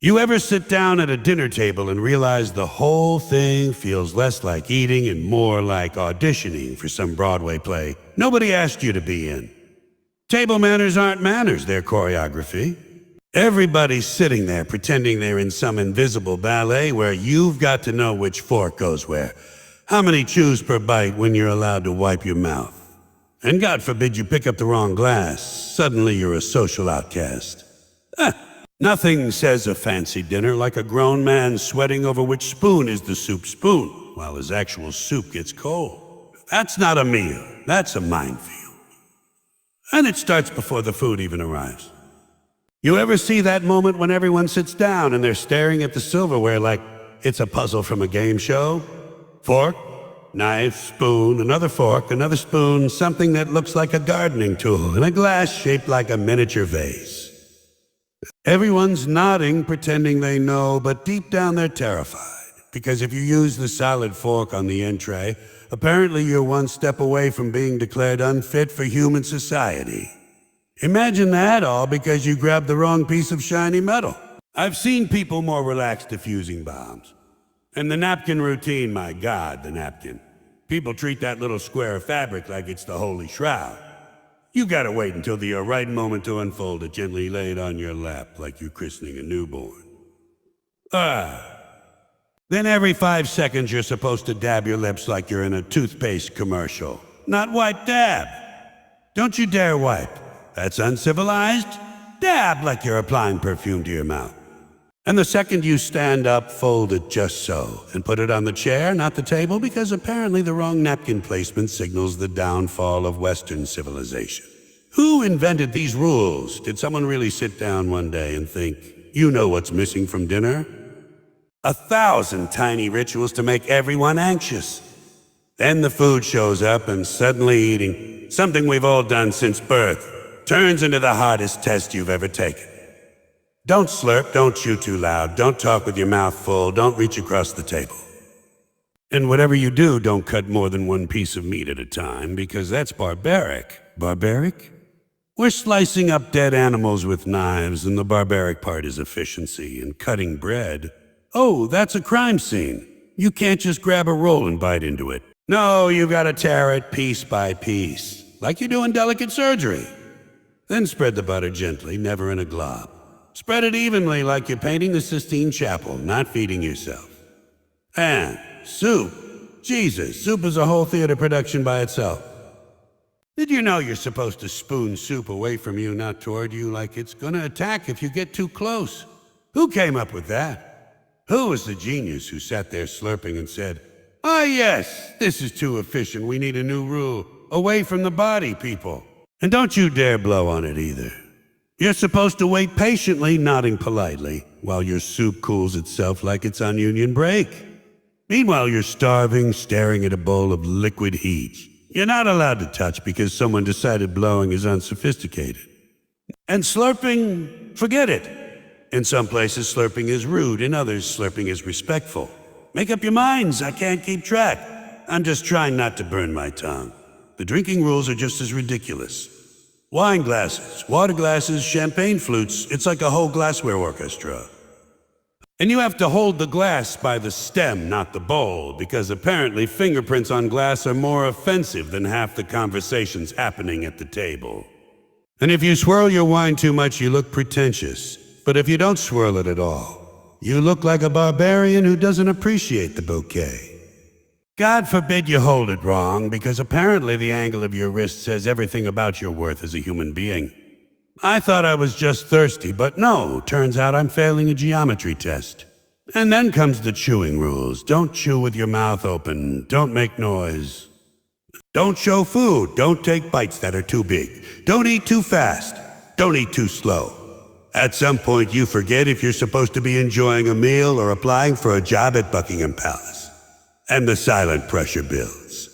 You ever sit down at a dinner table and realize the whole thing feels less like eating and more like auditioning for some Broadway play nobody asked you to be in? Table manners aren't manners, they're choreography. Everybody's sitting there pretending they're in some invisible ballet where you've got to know which fork goes where, how many chews per bite when you're allowed to wipe your mouth. And God forbid you pick up the wrong glass, suddenly you're a social outcast. Nothing says a fancy dinner like a grown man sweating over which spoon is the soup spoon, while his actual soup gets cold. That's not a meal, that's a minefield. And it starts before the food even arrives. You ever see that moment when everyone sits down and they're staring at the silverware like it's a puzzle from a game show? Fork, knife, spoon, another fork, another spoon, something that looks like a gardening tool, and a glass shaped like a miniature vase. Everyone's nodding, pretending they know, but deep down they're terrified. Because if you use the solid fork on the entree, apparently you're one step away from being declared unfit for human society. Imagine that all because you grabbed the wrong piece of shiny metal. I've seen people more relaxed diffusing bombs. And the napkin routine, my God, the napkin. People treat that little square of fabric like it's the holy shroud. You gotta wait until the right moment to unfold it, gently lay it on your lap like you're christening a newborn. Then every 5 seconds you're supposed to dab your lips like you're in a toothpaste commercial. Not wipe, dab. Don't you dare wipe. That's uncivilized. Dab like you're applying perfume to your mouth. And the second you stand up, fold it just so, and put it on the chair, not the table, because apparently the wrong napkin placement signals the downfall of Western civilization. Who invented these rules? Did someone really sit down one day and think, you know what's missing from dinner? 1,000 tiny rituals to make everyone anxious. Then the food shows up and suddenly eating, something we've all done since birth, turns into the hardest test you've ever taken. Don't slurp, don't chew too loud, don't talk with your mouth full, don't reach across the table. And whatever you do, don't cut more than one piece of meat at a time, because that's barbaric. Barbaric? We're slicing up dead animals with knives, and the barbaric part is efficiency, and cutting bread. Oh, that's a crime scene. You can't just grab a roll and bite into it. No, you gotta tear it piece by piece, like you're doing delicate surgery. Then spread the butter gently, never in a glob. Spread it evenly like you're painting the Sistine Chapel, not feeding yourself. And soup. Jesus, soup is a whole theater production by itself. Did you know you're supposed to spoon soup away from you, not toward you, like it's gonna attack if you get too close? Who came up with that? Who was the genius who sat there slurping and said, "Ah, yes, this is too efficient, we need a new rule. Away from the body, people." And don't you dare blow on it either. You're supposed to wait patiently, nodding politely, while your soup cools itself like it's on union break. Meanwhile, you're starving, staring at a bowl of liquid heat. You're not allowed to touch because someone decided blowing is unsophisticated. And slurping, forget it. In some places, slurping is rude. In others, slurping is respectful. Make up your minds, I can't keep track. I'm just trying not to burn my tongue. The drinking rules are just as ridiculous. Wine glasses, water glasses, champagne flutes, it's like a whole glassware orchestra. And you have to hold the glass by the stem, not the bowl, because apparently fingerprints on glass are more offensive than half the conversations happening at the table. And if you swirl your wine too much, you look pretentious. But if you don't swirl it at all, you look like a barbarian who doesn't appreciate the bouquet. God forbid you hold it wrong, because apparently the angle of your wrist says everything about your worth as a human being. I thought I was just thirsty, but no, turns out I'm failing a geometry test. And then comes the chewing rules. Don't chew with your mouth open. Don't make noise. Don't show food. Don't take bites that are too big. Don't eat too fast. Don't eat too slow. At some point you forget if you're supposed to be enjoying a meal or applying for a job at Buckingham Palace. And the silent pressure builds.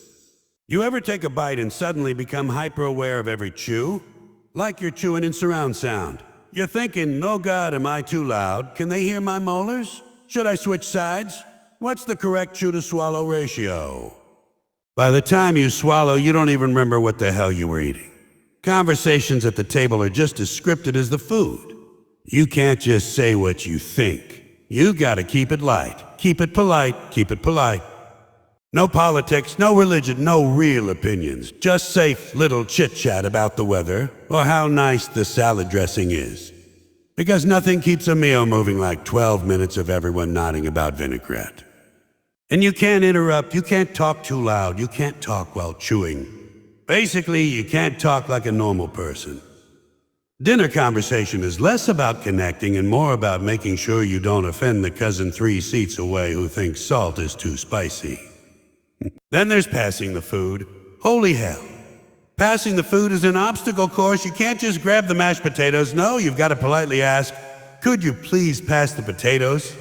You ever take a bite and suddenly become hyper-aware of every chew? Like you're chewing in surround sound. You're thinking, oh God, am I too loud? Can they hear my molars? Should I switch sides? What's the correct chew-to-swallow ratio? By the time you swallow, you don't even remember what the hell you were eating. Conversations at the table are just as scripted as the food. You can't just say what you think. You gotta keep it light. Keep it polite. Keep it polite. No politics, no religion, no real opinions. Just safe little chit-chat about the weather or how nice the salad dressing is. Because nothing keeps a meal moving like 12 minutes of everyone nodding about vinaigrette. And you can't interrupt, you can't talk too loud, you can't talk while chewing. Basically, you can't talk like a normal person. Dinner conversation is less about connecting and more about making sure you don't offend the cousin 3 seats away who thinks salt is too spicy. Then there's passing the food. Holy hell. Passing the food is an obstacle course. You can't just grab the mashed potatoes. No, you've got to politely ask, "Could you please pass the potatoes?"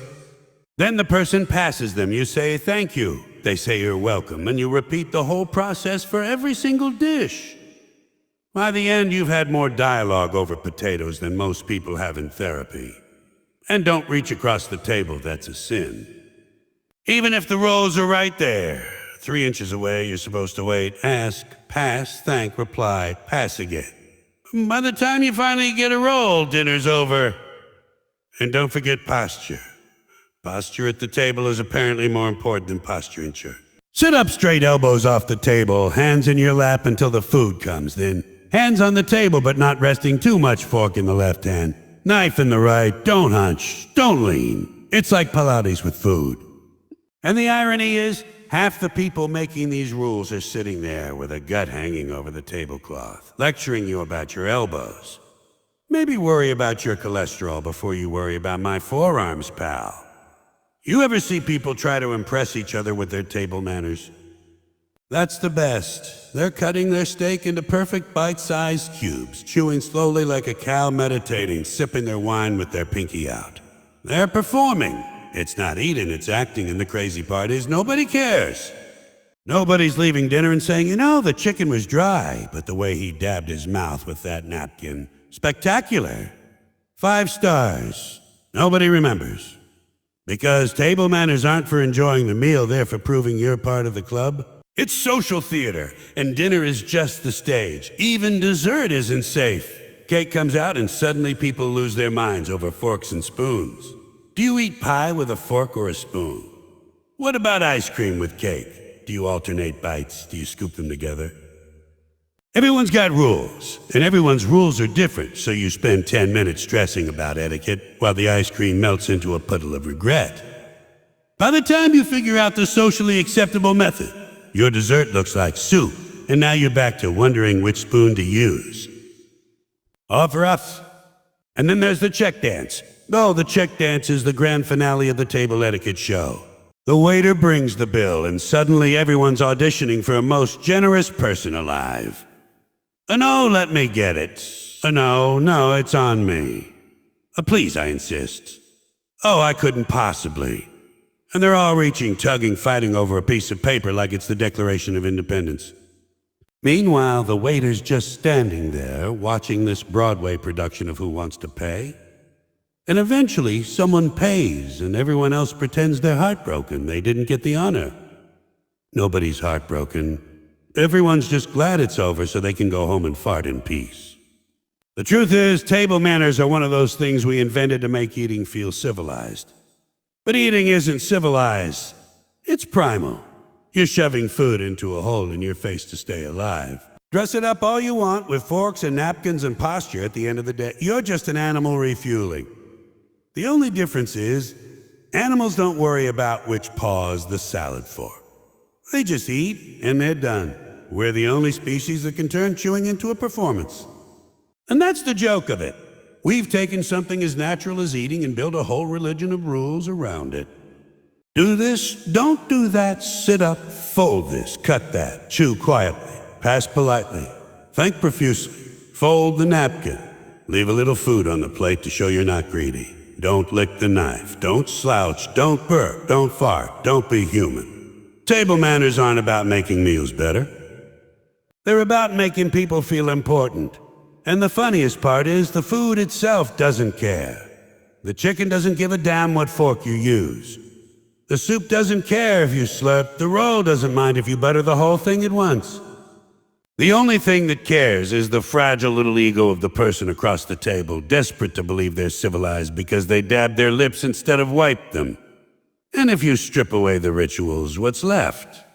Then the person passes them. You say, "Thank you." They say you're welcome, and you repeat the whole process for every single dish. By the end, you've had more dialogue over potatoes than most people have in therapy. And don't reach across the table, that's a sin. Even if the rolls are right there, 3 inches away, you're supposed to wait, ask, pass, thank, reply, pass again. By the time you finally get a roll, dinner's over. And don't forget posture. Posture at the table is apparently more important than posture in church. Sit up straight, elbows off the table, hands in your lap until the food comes. Then hands on the table, but not resting too much, fork in the left hand. Knife in the right, don't hunch, don't lean. It's like Pilates with food. And the irony is, half the people making these rules are sitting there with a gut hanging over the tablecloth, lecturing you about your elbows. Maybe worry about your cholesterol before you worry about my forearms, pal. You ever see people try to impress each other with their table manners? That's the best. They're cutting their steak into perfect bite-sized cubes, chewing slowly like a cow meditating, sipping their wine with their pinky out. They're performing. It's not eating, it's acting, and the crazy part is nobody cares. Nobody's leaving dinner and saying, "You know, the chicken was dry, but the way he dabbed his mouth with that napkin, spectacular. 5 stars. Nobody remembers. Because table manners aren't for enjoying the meal, they're for proving you're part of the club. It's social theater, and dinner is just the stage. Even dessert isn't safe. Cake comes out and suddenly people lose their minds over forks and spoons. Do you eat pie with a fork or a spoon? What about ice cream with cake? Do you alternate bites? Do you scoop them together? Everyone's got rules, and everyone's rules are different, so you spend 10 minutes stressing about etiquette while the ice cream melts into a puddle of regret. By the time you figure out the socially acceptable method, your dessert looks like soup, and now you're back to wondering which spoon to use. All for us. And then there's the check dance. Oh, the check dance is the grand finale of the table etiquette show. The waiter brings the bill, and suddenly everyone's auditioning for a most generous person alive. No, let me get it. No, it's on me. Please, I insist. Oh, I couldn't possibly. And they're all reaching, tugging, fighting over a piece of paper like it's the Declaration of Independence. Meanwhile, the waiter's just standing there, watching this Broadway production of Who Wants to Pay? And eventually, someone pays, and everyone else pretends they're heartbroken. They didn't get the honor. Nobody's heartbroken. Everyone's just glad it's over so they can go home and fart in peace. The truth is, table manners are one of those things we invented to make eating feel civilized. But eating isn't civilized. It's primal. You're shoving food into a hole in your face to stay alive. Dress it up all you want with forks and napkins and posture at the end of the day. You're just an animal refueling. The only difference is, animals don't worry about which paw's the salad fork. They just eat, and they're done. We're the only species that can turn chewing into a performance. And that's the joke of it. We've taken something as natural as eating and built a whole religion of rules around it. Do this, don't do that, sit up, fold this, cut that, chew quietly, pass politely, thank profusely, fold the napkin, leave a little food on the plate to show you're not greedy. Don't lick the knife, don't slouch, don't burp, don't fart, don't be human. Table manners aren't about making meals better. They're about making people feel important. And the funniest part is the food itself doesn't care. The chicken doesn't give a damn what fork you use. The soup doesn't care if you slurp. The roll doesn't mind if you butter the whole thing at once. The only thing that cares is the fragile little ego of the person across the table, desperate to believe they're civilized because they dabbed their lips instead of wiped them. And if you strip away the rituals, what's left?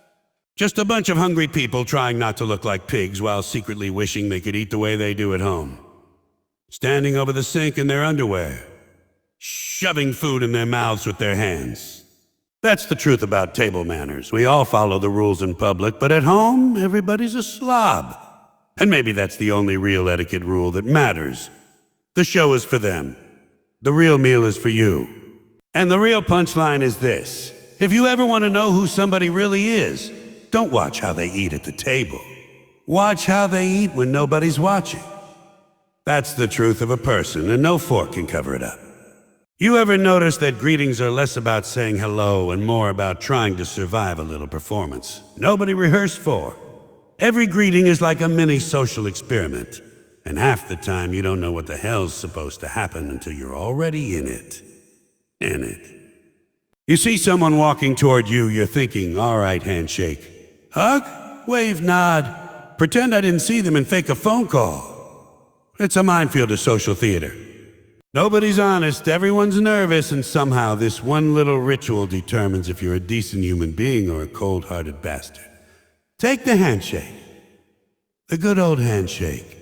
Just a bunch of hungry people trying not to look like pigs while secretly wishing they could eat the way they do at home. Standing over the sink in their underwear, shoving food in their mouths with their hands. That's the truth about table manners. We all follow the rules in public, but at home, everybody's a slob. And maybe that's the only real etiquette rule that matters. The show is for them. The real meal is for you. And the real punchline is this. If you ever want to know who somebody really is, don't watch how they eat at the table. Watch how they eat when nobody's watching. That's the truth of a person, and no fork can cover it up. You ever notice that greetings are less about saying hello and more about trying to survive a little performance? Nobody rehearsed for. Every greeting is like a mini social experiment, and half the time you don't know what the hell's supposed to happen until you're already in it. You see someone walking toward you, you're thinking, all right, handshake. Hug, wave, nod, pretend I didn't see them and fake a phone call. It's a minefield of social theater. Nobody's honest, everyone's nervous, and somehow this one little ritual determines if you're a decent human being or a cold-hearted bastard. Take the handshake. The good old handshake.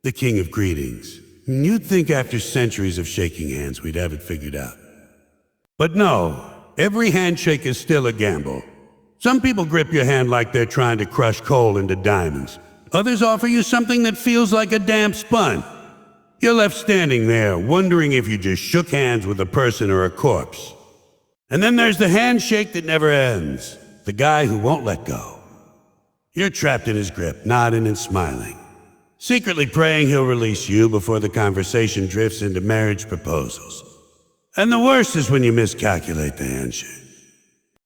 The king of greetings. You'd think after centuries of shaking hands we'd have it figured out. But no, every handshake is still a gamble. Some people grip your hand like they're trying to crush coal into diamonds. Others offer you something that feels like a damp sponge. You're left standing there, wondering if you just shook hands with a person or a corpse. And then there's the handshake that never ends, the guy who won't let go. You're trapped in his grip, nodding and smiling, secretly praying he'll release you before the conversation drifts into marriage proposals. And the worst is when you miscalculate the handshake.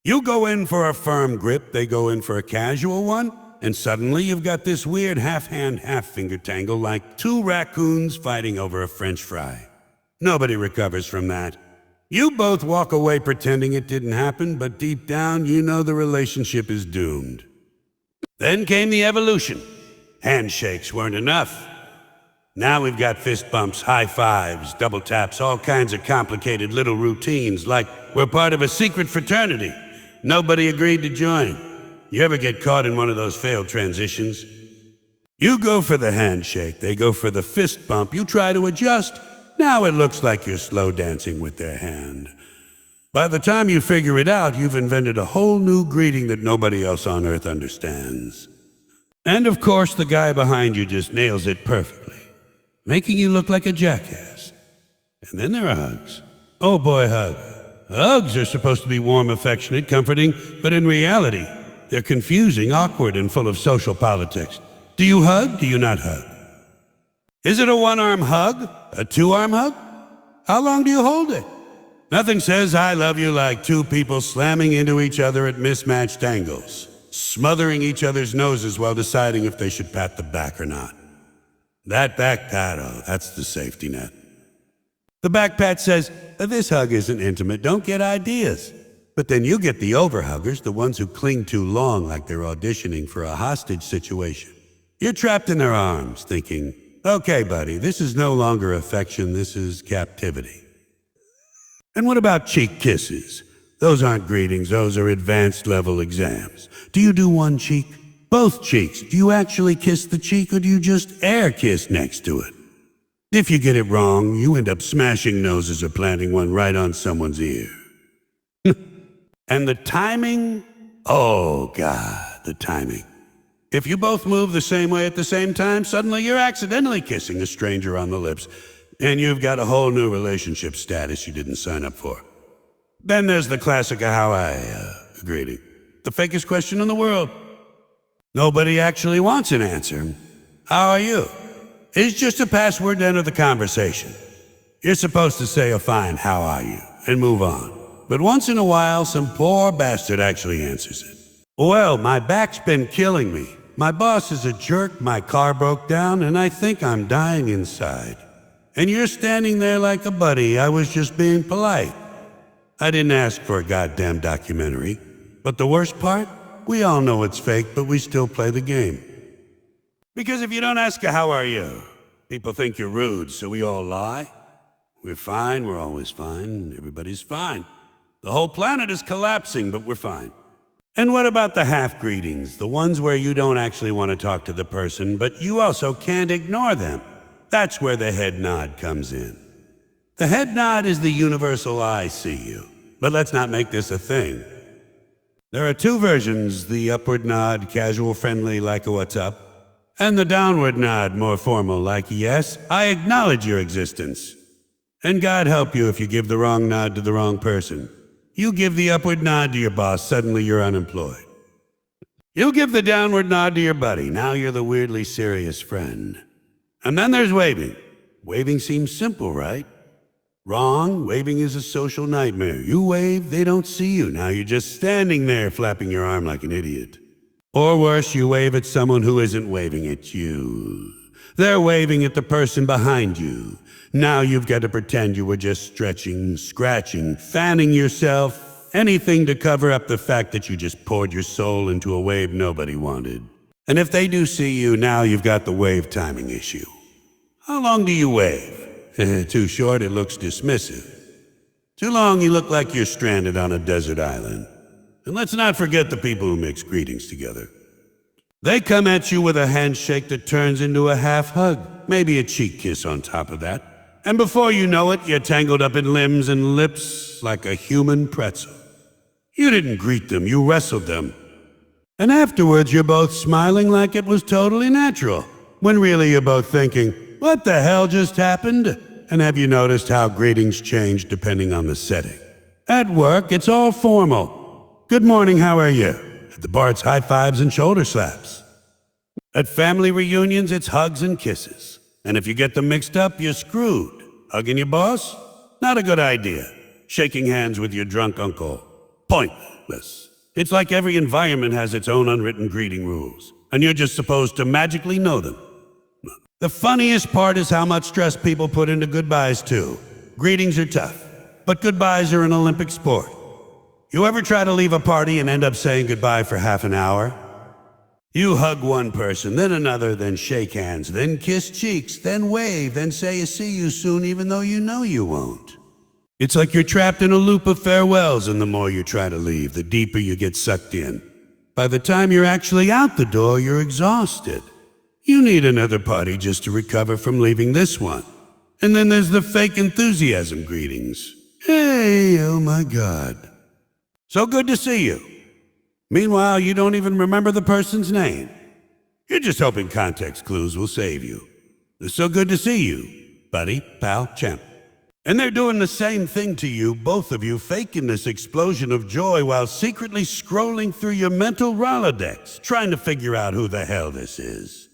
You go in for a firm grip, they go in for a casual one, and suddenly you've got this weird half-hand, half-finger tangle like two raccoons fighting over a French fry. Nobody recovers from that. You both walk away pretending it didn't happen, but deep down you know the relationship is doomed. Then came the evolution. Handshakes weren't enough. Now we've got fist bumps, high fives, double taps, all kinds of complicated little routines, like we're part of a secret fraternity. Nobody agreed to join. You ever get caught in one of those failed transitions? You go for the handshake, they go for the fist bump, you try to adjust. Now it looks like you're slow dancing with their hand. By the time you figure it out, you've invented a whole new greeting that nobody else on earth understands. And of course, the guy behind you just nails it perfectly, making you look like a jackass. And then there are hugs. Oh boy, hug. Hugs are supposed to be warm, affectionate, comforting, but in reality, they're confusing, awkward, and full of social politics. Do you hug? Do you not hug? Is it a one-arm hug? A two-arm hug? How long do you hold it? Nothing says I love you like two people slamming into each other at mismatched angles, smothering each other's noses while deciding if they should pat the back or not. That back pat, oh, that's the safety net. The back pat says, this hug isn't intimate, don't get ideas. But then you get the overhuggers, the ones who cling too long like they're auditioning for a hostage situation. You're trapped in their arms, thinking, okay, buddy, this is no longer affection, this is captivity. And what about cheek kisses? Those aren't greetings, those are advanced level exams. Do you do one cheek? Both cheeks? Do you actually kiss the cheek or do you just air kiss next to it? If you get it wrong, you end up smashing noses or planting one right on someone's ear. And the timing? Oh, God, the timing. If you both move the same way at the same time, suddenly you're accidentally kissing a stranger on the lips, and you've got a whole new relationship status you didn't sign up for. Then there's the classic how I greeting. The fakest question in the world. Nobody actually wants an answer. How are you? It's just a password to enter the conversation. You're supposed to say a fine how are you and move on. But once in a while, some poor bastard actually answers it. Well, my back's been killing me. My boss is a jerk, my car broke down, and I think I'm dying inside. And you're standing there like a buddy, I was just being polite. I didn't ask for a goddamn documentary. But the worst part? We all know it's fake, but we still play the game. Because if you don't ask a how are you, people think you're rude, so we all lie. We're fine, we're always fine, everybody's fine. The whole planet is collapsing, but we're fine. And what about the half greetings, the ones where you don't actually want to talk to the person, but you also can't ignore them? That's where the head nod comes in. The head nod is the universal I see you. But let's not make this a thing. There are two versions, the upward nod, casual, friendly, like a what's up, and the downward nod, more formal, like yes, I acknowledge your existence. And God help you if you give the wrong nod to the wrong person. You give the upward nod to your boss, suddenly you're unemployed. You give the downward nod to your buddy, now you're the weirdly serious friend. And then there's waving. Waving seems simple, right? Wrong. Waving is a social nightmare. You wave, they don't see you. Now you're just standing there flapping your arm like an idiot. Or worse, you wave at someone who isn't waving at you. They're waving at the person behind you. Now you've got to pretend you were just stretching, scratching, fanning yourself, anything to cover up the fact that you just poured your soul into a wave nobody wanted. And if they do see you, now you've got the wave timing issue. How long do you wave? Too short, it looks dismissive. Too long, you look like you're stranded on a desert island. And let's not forget the people who mix greetings together. They come at you with a handshake that turns into a half hug, maybe a cheek kiss on top of that. And before you know it, you're tangled up in limbs and lips like a human pretzel. You didn't greet them, you wrestled them. And afterwards, you're both smiling like it was totally natural, when really you're both thinking, what the hell just happened? And have you noticed how greetings change depending on the setting? At work, it's all formal. Good morning, how are you? At the bar, it's high fives and shoulder slaps. At family reunions, it's hugs and kisses. And if you get them mixed up, you're screwed. Hugging your boss? Not a good idea. Shaking hands with your drunk uncle? Pointless. It's like every environment has its own unwritten greeting rules, and you're just supposed to magically know them. The funniest part is how much stress people put into goodbyes, too. Greetings are tough, but goodbyes are an Olympic sport. You ever try to leave a party and end up saying goodbye for half an hour? You hug one person, then another, then shake hands, then kiss cheeks, then wave, then say see you soon even though you know you won't. It's like you're trapped in a loop of farewells, and the more you try to leave, the deeper you get sucked in. By the time you're actually out the door, you're exhausted. You need another party just to recover from leaving this one. And then there's the fake enthusiasm greetings. Hey, oh my God. So good to see you. Meanwhile, you don't even remember the person's name. You're just hoping context clues will save you. It's so good to see you, buddy, pal, champ. And they're doing the same thing to you, both of you, faking this explosion of joy while secretly scrolling through your mental Rolodex, trying to figure out who the hell this is.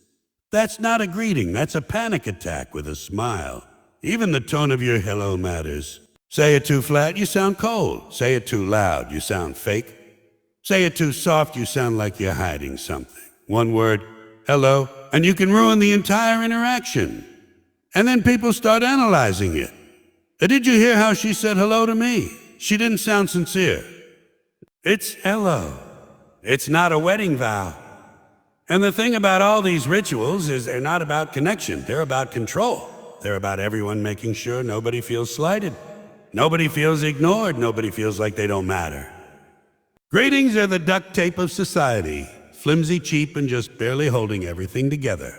That's not a greeting, that's a panic attack with a smile. Even the tone of your hello matters. Say it too flat, you sound cold. Say it too loud, you sound fake. Say it too soft, you sound like you're hiding something. One word, hello, and you can ruin the entire interaction. And then people start analyzing it. Did you hear how she said hello to me? She didn't sound sincere. It's hello. It's not a wedding vow. And the thing about all these rituals is they're not about connection. They're about control. They're about everyone making sure nobody feels slighted. Nobody feels ignored. Nobody feels like they don't matter. Greetings are the duct tape of society, flimsy, cheap, and just barely holding everything together.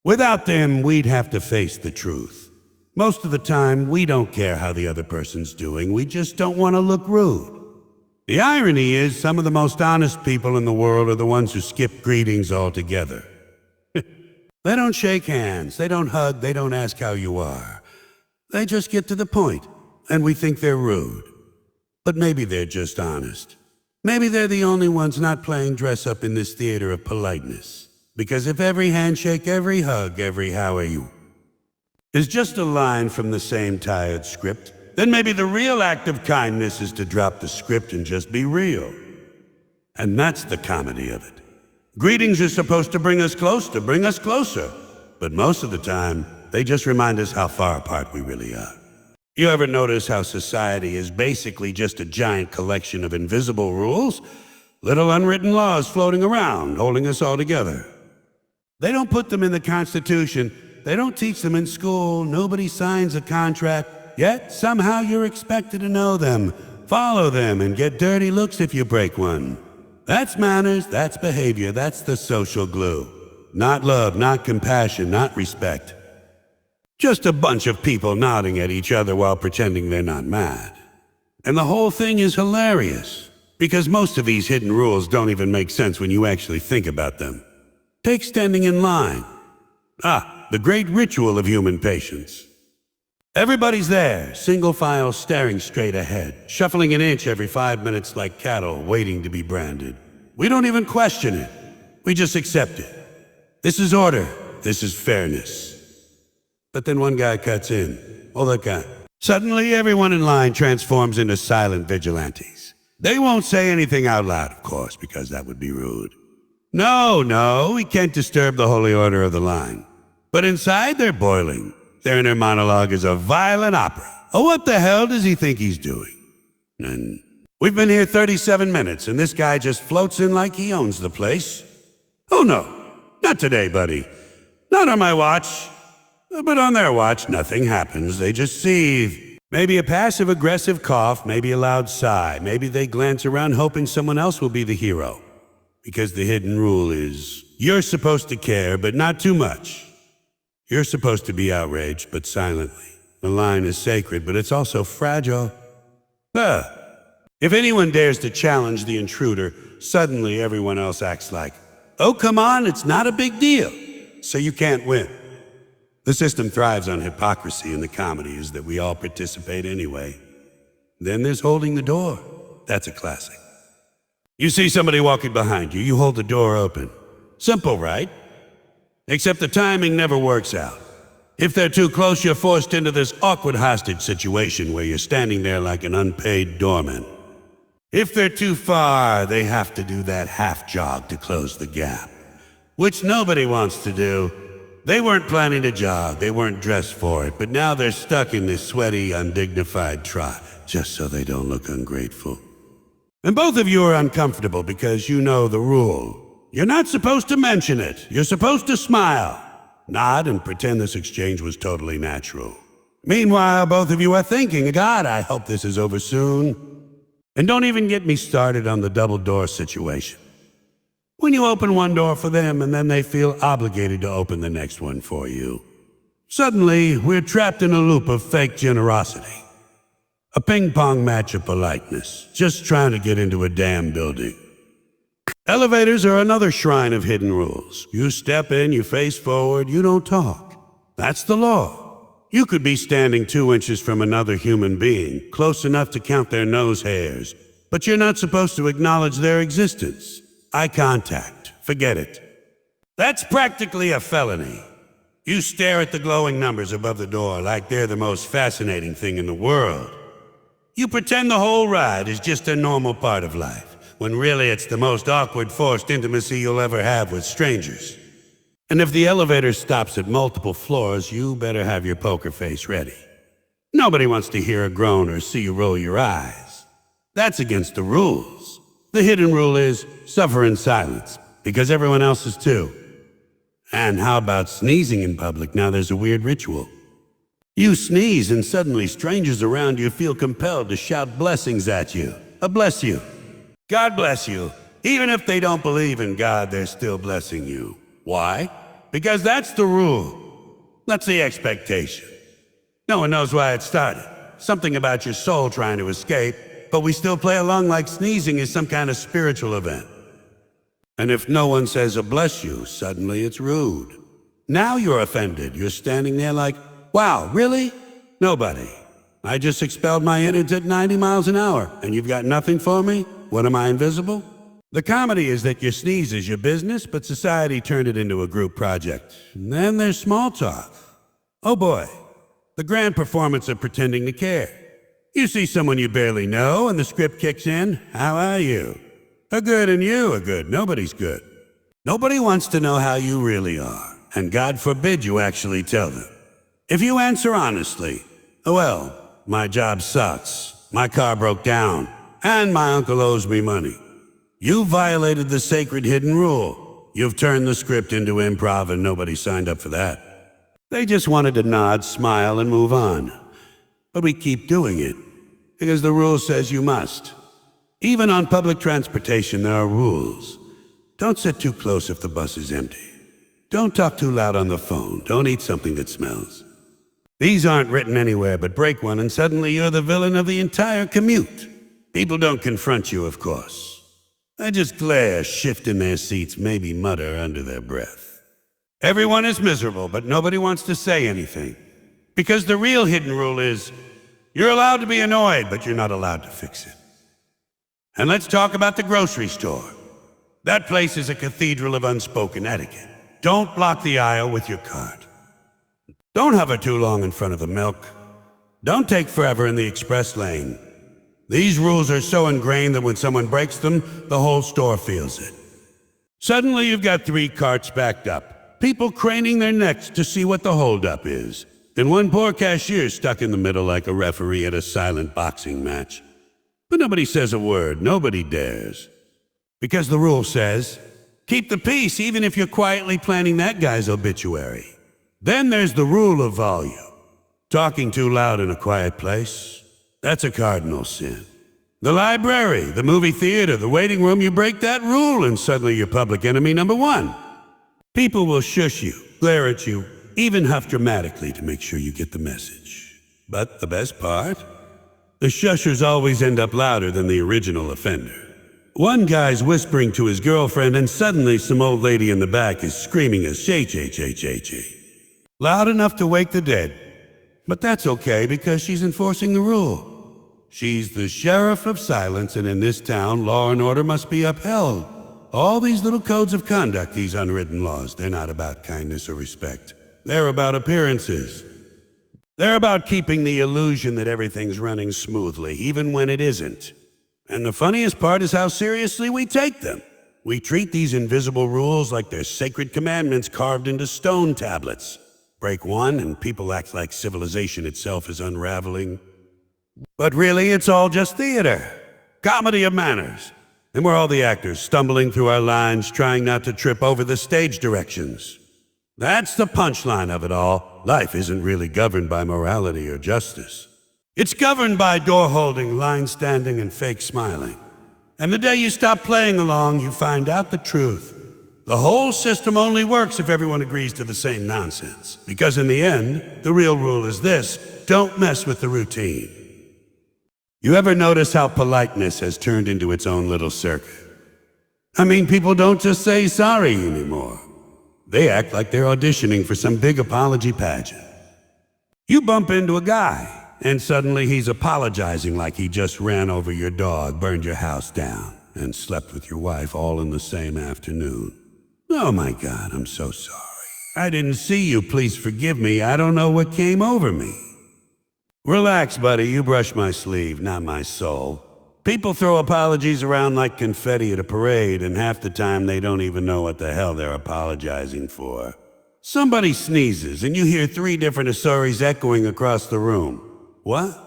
Without them, we'd have to face the truth. Most of the time, we don't care how the other person's doing. We just don't want to look rude. The irony is, some of the most honest people in the world are the ones who skip greetings altogether. They don't shake hands, they don't hug, they don't ask how you are. They just get to the point, and we think they're rude. But maybe they're just honest. Maybe they're the only ones not playing dress-up in this theater of politeness. Because if every handshake, every hug, every how are you is just a line from the same tired script, then maybe the real act of kindness is to drop the script and just be real. And that's the comedy of it. Greetings are supposed to bring us close, to bring us closer. But most of the time, they just remind us how far apart we really are. You ever notice how society is basically just a giant collection of invisible rules? Little unwritten laws floating around, holding us all together. They don't put them in the Constitution. They don't teach them in school. Nobody signs a contract. Yet, somehow you're expected to know them, follow them, and get dirty looks if you break one. That's manners, that's behavior, that's the social glue. Not love, not compassion, not respect. Just a bunch of people nodding at each other while pretending they're not mad. And the whole thing is hilarious, because most of these hidden rules don't even make sense when you actually think about them. Take standing in line. The great ritual of human patience. Everybody's there, single file staring straight ahead, shuffling an inch every 5 minutes like cattle waiting to be branded. We don't even question it. We just accept it. This is order. This is fairness. But then one guy cuts in. Oh, that guy. Suddenly, everyone in line transforms into silent vigilantes. They won't say anything out loud, of course, because that would be rude. No, we can't disturb the holy order of the line. But inside, they're boiling. Their inner monologue is a violent opera. Oh, what the hell does he think he's doing? And we've been here 37 minutes, and this guy just floats in like he owns the place. Oh, no, not today, buddy. Not on my watch. But on their watch, nothing happens. They just seethe. Maybe a passive-aggressive cough, maybe a loud sigh. Maybe they glance around hoping someone else will be the hero. Because the hidden rule is, you're supposed to care, but not too much. You're supposed to be outraged, but silently. The line is sacred, but it's also fragile. If anyone dares to challenge the intruder, suddenly everyone else acts like, oh, come on, it's not a big deal. So you can't win. The system thrives on hypocrisy, and the comedy is that we all participate anyway. Then there's holding the door. That's a classic. You see somebody walking behind you, you hold the door open. Simple, right? Except the timing never works out. If they're too close, you're forced into this awkward hostage situation where you're standing there like an unpaid doorman. If they're too far, they have to do that half jog to close the gap, which nobody wants to do. They weren't planning to jog, they weren't dressed for it, but now they're stuck in this sweaty, undignified trot, just so they don't look ungrateful. And both of you are uncomfortable because you know the rule. You're not supposed to mention it. You're supposed to smile, nod, and pretend this exchange was totally natural. Meanwhile, both of you are thinking, God, I hope this is over soon. And don't even get me started on the double door situation. When you open one door for them and then they feel obligated to open the next one for you. Suddenly, we're trapped in a loop of fake generosity. A ping-pong match of politeness, just trying to get into a damn building. Elevators are another shrine of hidden rules. You step in, you face forward, you don't talk. That's the law. You could be standing 2 inches from another human being, close enough to count their nose hairs, but you're not supposed to acknowledge their existence. Eye contact, forget it. That's practically a felony. You stare at the glowing numbers above the door like they're the most fascinating thing in the world. You pretend the whole ride is just a normal part of life, when really it's the most awkward forced intimacy you'll ever have with strangers. And if the elevator stops at multiple floors, you better have your poker face ready. Nobody wants to hear a groan or see you roll your eyes. That's against the rules. The hidden rule is suffer in silence, because everyone else is too. And how about sneezing in public? Now there's a weird ritual. You sneeze and suddenly strangers around you feel compelled to shout blessings at you. Bless you. God bless you. Even if they don't believe in God, they're still blessing you. Why? Because that's the rule. That's the expectation. No one knows why it started. Something about your soul trying to escape, but we still play along like sneezing is some kind of spiritual event. And if no one says a bless you, suddenly it's rude. Now you're offended. You're standing there like, wow, really? Nobody. I just expelled my innards at 90 miles an hour, and you've got nothing for me? What, am I invisible? The comedy is that your sneeze is your business, but society turned it into a group project. And then there's small talk. Oh boy, the grand performance of pretending to care. You see someone you barely know, and the script kicks in. How are you? A good, and you are good. Nobody's good. Nobody wants to know how you really are, and God forbid you actually tell them. If you answer honestly, well, my job sucks, my car broke down, and my uncle owes me money. You violated the sacred hidden rule. You've turned the script into improv and nobody signed up for that. They just wanted to nod, smile, and move on. But we keep doing it, because the rule says you must. Even on public transportation, there are rules. Don't sit too close if the bus is empty. Don't talk too loud on the phone. Don't eat something that smells. These aren't written anywhere, but break one and suddenly you're the villain of the entire commute. People don't confront you, of course. They just glare, shift in their seats, maybe mutter under their breath. Everyone is miserable, but nobody wants to say anything. Because the real hidden rule is, you're allowed to be annoyed, but you're not allowed to fix it. And let's talk about the grocery store. That place is a cathedral of unspoken etiquette. Don't block the aisle with your cart. Don't hover too long in front of the milk. Don't take forever in the express lane. These rules are so ingrained that when someone breaks them, the whole store feels it. Suddenly you've got 3 carts backed up, people craning their necks to see what the holdup is, and one poor cashier stuck in the middle like a referee at a silent boxing match. But nobody says a word, nobody dares. Because the rule says, keep the peace even if you're quietly planning that guy's obituary. Then there's the rule of volume. Talking too loud in a quiet place, that's a cardinal sin. The library, the movie theater, the waiting room, you break that rule and suddenly you're public enemy number 1. People will shush you, glare at you, even huff dramatically to make sure you get the message. But the best part? The shushers always end up louder than the original offender. One guy's whispering to his girlfriend and suddenly some old lady in the back is screaming a shay. Loud enough to wake the dead. But that's okay because she's enforcing the rule. She's the sheriff of silence, and in this town, law and order must be upheld. All these little codes of conduct, these unwritten laws, they're not about kindness or respect. They're about appearances. They're about keeping the illusion that everything's running smoothly, even when it isn't. And the funniest part is how seriously we take them. We treat these invisible rules like they're sacred commandments carved into stone tablets. Break one, and people act like civilization itself is unraveling. But really, it's all just theater. Comedy of manners. And we're all the actors, stumbling through our lines, trying not to trip over the stage directions. That's the punchline of it all. Life isn't really governed by morality or justice. It's governed by door-holding, line-standing, and fake smiling. And the day you stop playing along, you find out the truth. The whole system only works if everyone agrees to the same nonsense. Because in the end, the real rule is this: don't mess with the routine. You ever notice how politeness has turned into its own little circuit? I mean, people don't just say sorry anymore. They act like they're auditioning for some big apology pageant. You bump into a guy, and suddenly he's apologizing like he just ran over your dog, burned your house down, and slept with your wife all in the same afternoon. Oh my God, I'm so sorry. I didn't see you, please forgive me. I don't know what came over me. Relax, buddy, you brush my sleeve, not my soul. People throw apologies around like confetti at a parade, and half the time they don't even know what the hell they're apologizing for. Somebody sneezes, and you hear 3 different sorries echoing across the room. What?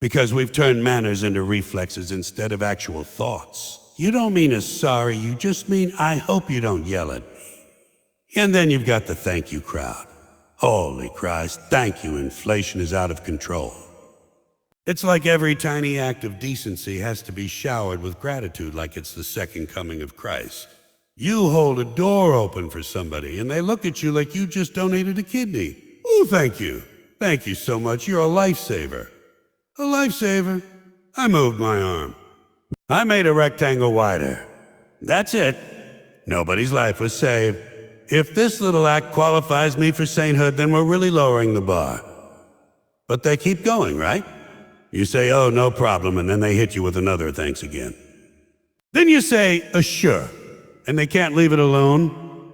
Because we've turned manners into reflexes instead of actual thoughts. You don't mean a sorry, you just mean, I hope you don't yell at me. And then you've got the thank you crowd. Holy Christ, thank you, inflation is out of control. It's like every tiny act of decency has to be showered with gratitude like it's the second coming of Christ. You hold a door open for somebody and they look at you like you just donated a kidney. Oh, thank you. Thank you so much, you're a lifesaver. A lifesaver? I moved my arm. I made a rectangle wider. That's it. Nobody's life was saved. If this little act qualifies me for sainthood, then we're really lowering the bar. But they keep going, right? You say, oh, no problem, and then they hit you with another thanks again. Then you say, sure, and they can't leave it alone.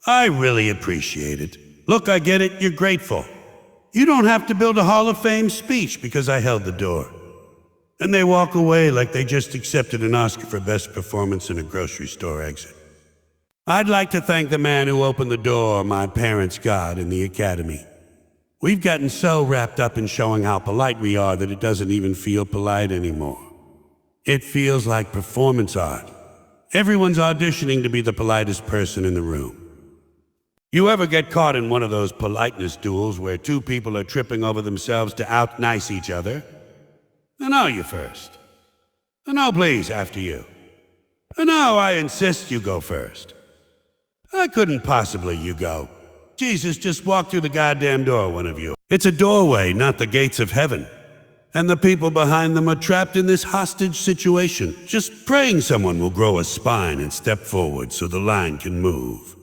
I really appreciate it. Look, I get it, you're grateful. You don't have to build a Hall of Fame speech because I held the door. And they walk away like they just accepted an Oscar for best performance in a grocery store exit. I'd like to thank the man who opened the door my parents got in the academy. We've gotten so wrapped up in showing how polite we are that it doesn't even feel polite anymore. It feels like performance art. Everyone's auditioning to be the politest person in the room. You ever get caught in one of those politeness duels where two people are tripping over themselves to out-nice each other? No, you first. No, please, after you. No, I insist you go first. I couldn't possibly, you go. Jesus, just walk through the goddamn door, one of you. It's a doorway, not the gates of heaven. And the people behind them are trapped in this hostage situation, just praying someone will grow a spine and step forward so the line can move.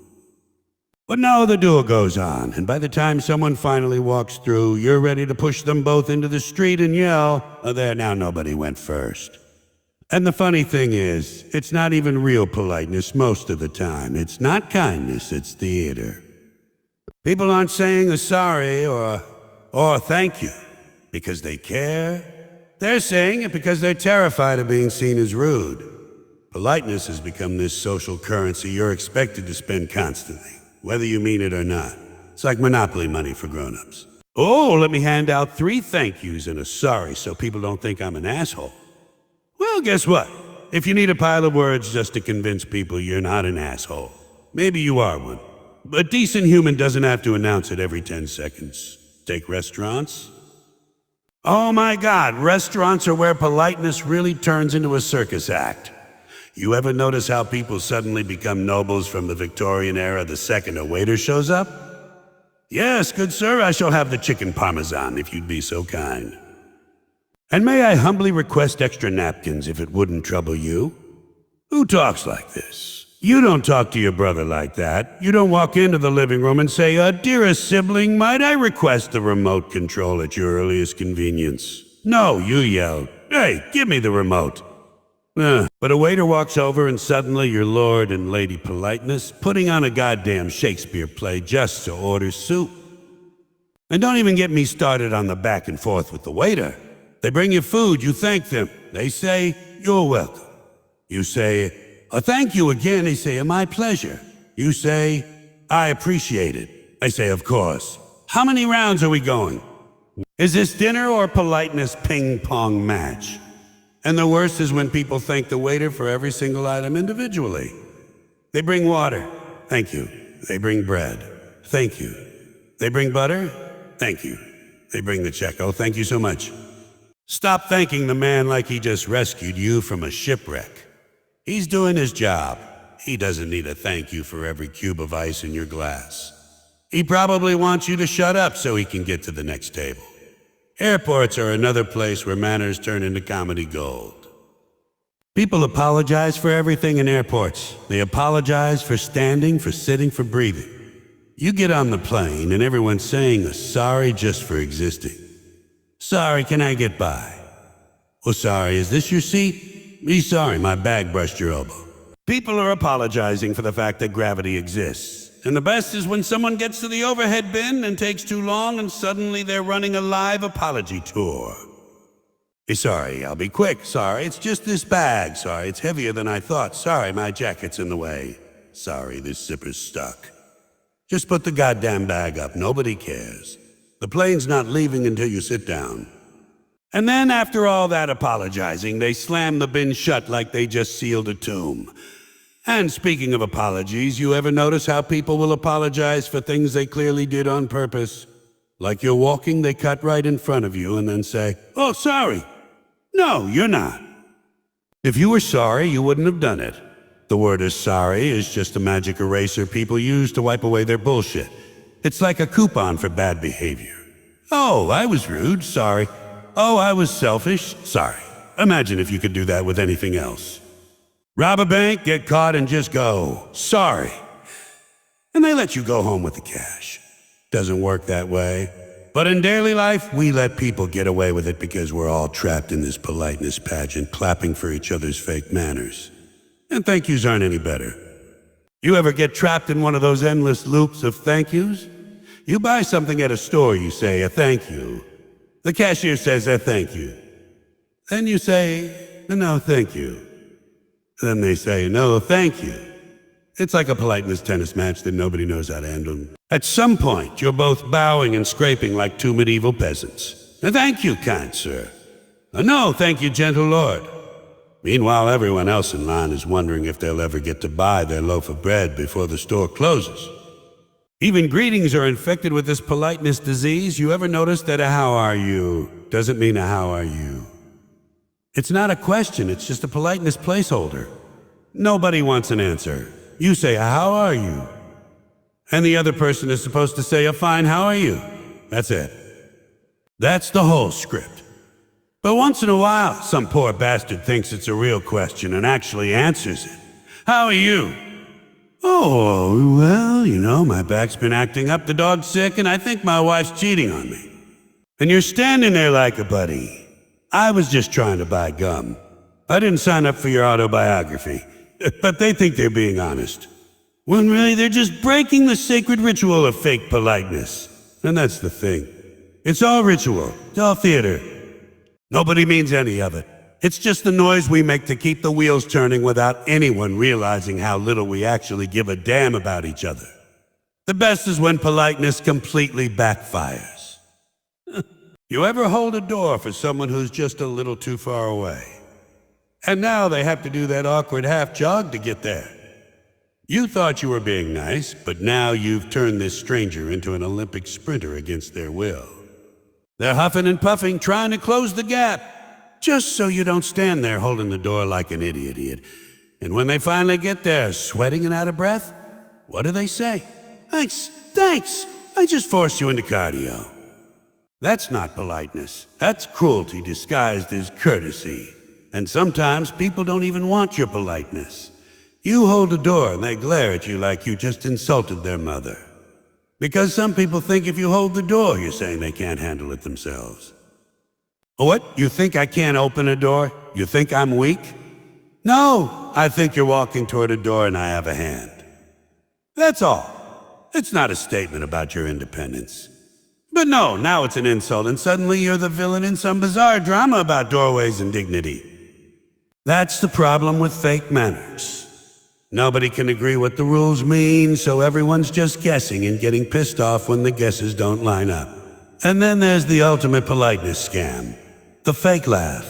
But no, the duel goes on, and by the time someone finally walks through, you're ready to push them both into the street and yell, "Oh, there, now nobody went first." And the funny thing is, it's not even real politeness most of the time. It's not kindness, it's theater. People aren't saying a sorry or thank you because they care. They're saying it because they're terrified of being seen as rude. Politeness has become this social currency you're expected to spend constantly, whether you mean it or not. It's like Monopoly money for grown-ups. Oh, let me hand out 3 thank yous and a sorry so people don't think I'm an asshole. Well, guess what? If you need a pile of words just to convince people you're not an asshole, maybe you are one. A decent human doesn't have to announce it every 10 seconds. Take restaurants. Oh my God, restaurants are where politeness really turns into a circus act. You ever notice how people suddenly become nobles from the Victorian era the second a waiter shows up? Yes, good sir, I shall have the chicken parmesan if you'd be so kind. And may I humbly request extra napkins if it wouldn't trouble you? Who talks like this? You don't talk to your brother like that. You don't walk into the living room and say, "Dearest sibling, might I request the remote control at your earliest convenience?" No, you yell, "Hey, give me the remote." But a waiter walks over and suddenly your lord and lady politeness putting on a goddamn Shakespeare play just to order soup. And don't even get me started on the back and forth with the waiter. They bring you food, you thank them. They say, "You're welcome." You say, "Thank you again." They say, "My pleasure." You say, "I appreciate it." I say, "Of course." How many rounds are we going? Is this dinner or politeness ping-pong match? And the worst is when people thank the waiter for every single item individually. They bring water. Thank you. They bring bread. Thank you. They bring butter. Thank you. They bring the check. Oh, thank you so much. Stop thanking the man like he just rescued you from a shipwreck. He's doing his job. He doesn't need a thank you for every cube of ice in your glass. He probably wants you to shut up so he can get to the next table. Airports are another place where manners turn into comedy gold. People apologize for everything in airports. They apologize for standing, for sitting, for breathing. You get on the plane and everyone's saying a sorry just for existing. "Sorry, can I get by?" "Oh, sorry, is this your seat?" "Be sorry, my bag brushed your elbow." People are apologizing for the fact that gravity exists. And the best is when someone gets to the overhead bin and takes too long and suddenly they're running a live apology tour. "Hey, sorry, I'll be quick. Sorry, it's just this bag. Sorry, it's heavier than I thought. Sorry, my jacket's in the way. Sorry, this zipper's stuck. Just put the goddamn bag up. Nobody cares. The plane's not leaving until you sit down." And then after all that apologizing, they slam the bin shut like they just sealed a tomb. And speaking of apologies, you ever notice how people will apologize for things they clearly did on purpose? Like you're walking, they cut right in front of you and then say, "Oh, sorry." No, you're not. If you were sorry, you wouldn't have done it. The word is sorry is just a magic eraser people use to wipe away their bullshit. It's like a coupon for bad behavior. "Oh, I was rude, sorry." "Oh, I was selfish, sorry." Imagine if you could do that with anything else. Rob a bank, get caught, and just go, "Sorry." And they let you go home with the cash. Doesn't work that way. But in daily life, we let people get away with it because we're all trapped in this politeness pageant, clapping for each other's fake manners. And thank yous aren't any better. You ever get trapped in one of those endless loops of thank yous? You buy something at a store, you say a thank you. The cashier says a thank you. Then you say, "No, thank you." Then they say, "No, thank you." It's like a politeness tennis match that nobody knows how to handle. At some point, you're both bowing and scraping like two medieval peasants. "Thank you, kind sir." "No, thank you, gentle lord." Meanwhile, everyone else in line is wondering if they'll ever get to buy their loaf of bread before the store closes. Even greetings are infected with this politeness disease. You ever notice that a "how are you" doesn't mean a "how are you"? It's not a question, it's just a politeness placeholder. Nobody wants an answer. You say a "how are you?" and the other person is supposed to say a "fine, how are you?" That's it. That's the whole script. But once in a while, some poor bastard thinks it's a real question and actually answers it. "How are you?" "Oh, well, my back's been acting up, the dog's sick, and I think my wife's cheating on me." And you're standing there like a buddy. "I was just trying to buy gum. I didn't sign up for your autobiography." But they think they're being honest, when really they're just breaking the sacred ritual of fake politeness. And that's the thing. It's all ritual. It's all theater. Nobody means any of it. It's just the noise we make to keep the wheels turning without anyone realizing how little we actually give a damn about each other. The best is when politeness completely backfires. You ever hold a door for someone who's just a little too far away? And now they have to do that awkward half jog to get there. You thought you were being nice, but now you've turned this stranger into an Olympic sprinter against their will. They're huffing and puffing, trying to close the gap, just so you don't stand there holding the door like an idiot. And when they finally get there, sweating and out of breath, what do they say? Thanks, I just forced you into cardio." That's not politeness. That's cruelty disguised as courtesy. And sometimes people don't even want your politeness. You hold the door and they glare at you like you just insulted their mother. Because some people think if you hold the door, you're saying they can't handle it themselves. What? You think I can't open a door? You think I'm weak? No, I think you're walking toward a door and I have a hand. That's all. It's not a statement about your independence. But no, now it's an insult and suddenly you're the villain in some bizarre drama about doorways and dignity. That's the problem with fake manners. Nobody can agree what the rules mean, so everyone's just guessing and getting pissed off when the guesses don't line up. And then there's the ultimate politeness scam, the fake laugh.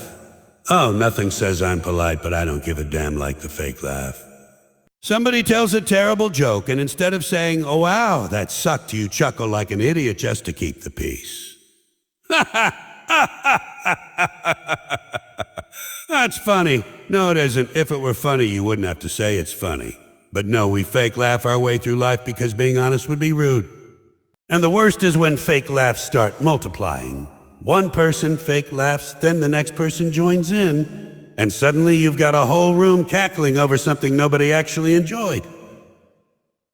Oh, nothing says I'm polite, but I don't give a damn like the fake laugh. Somebody tells a terrible joke, and instead of saying, "Oh wow, that sucked," you chuckle like an idiot just to keep the peace. That's funny. No, it isn't. If it were funny, you wouldn't have to say it's funny. But no, we fake laugh our way through life because being honest would be rude. And the worst is when fake laughs start multiplying. One person fake laughs, then the next person joins in, and suddenly you've got a whole room cackling over something nobody actually enjoyed.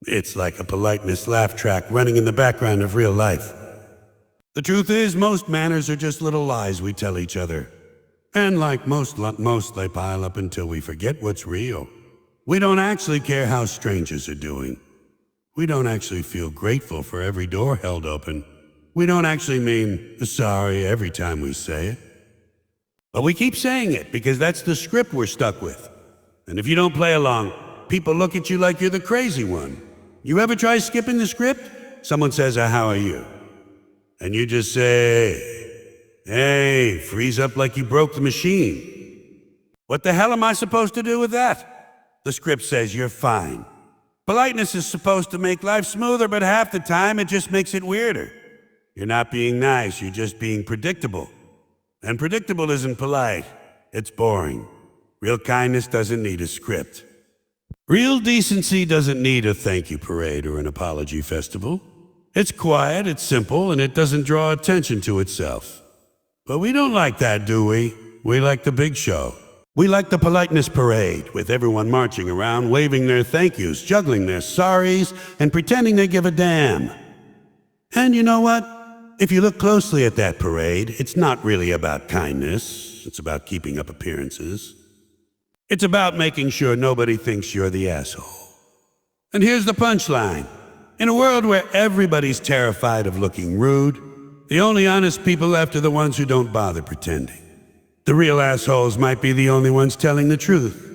It's like a politeness laugh track running in the background of real life. The truth is, most manners are just little lies we tell each other. And like most, they pile up until we forget what's real. We don't actually care how strangers are doing. We don't actually feel grateful for every door held open. We don't actually mean sorry every time we say it. But we keep saying it because that's the script we're stuck with. And if you don't play along, people look at you like you're the crazy one. You ever try skipping the script? Someone says, "How are you?" And you just say, "Hey, freeze up like you broke the machine." What the hell am I supposed to do with that? The script says you're fine. Politeness is supposed to make life smoother, but half the time it just makes it weirder. You're not being nice, you're just being predictable. And predictable isn't polite, it's boring. Real kindness doesn't need a script. Real decency doesn't need a thank you parade or an apology festival. It's quiet, it's simple, and it doesn't draw attention to itself. But we don't like that, do we? We like the big show. We like the politeness parade, with everyone marching around, waving their thank yous, juggling their sorries, and pretending they give a damn. And you know what? If you look closely at that parade, it's not really about kindness. It's about keeping up appearances. It's about making sure nobody thinks you're the asshole. And here's the punchline. In a world where everybody's terrified of looking rude, the only honest people left are the ones who don't bother pretending. The real assholes might be the only ones telling the truth.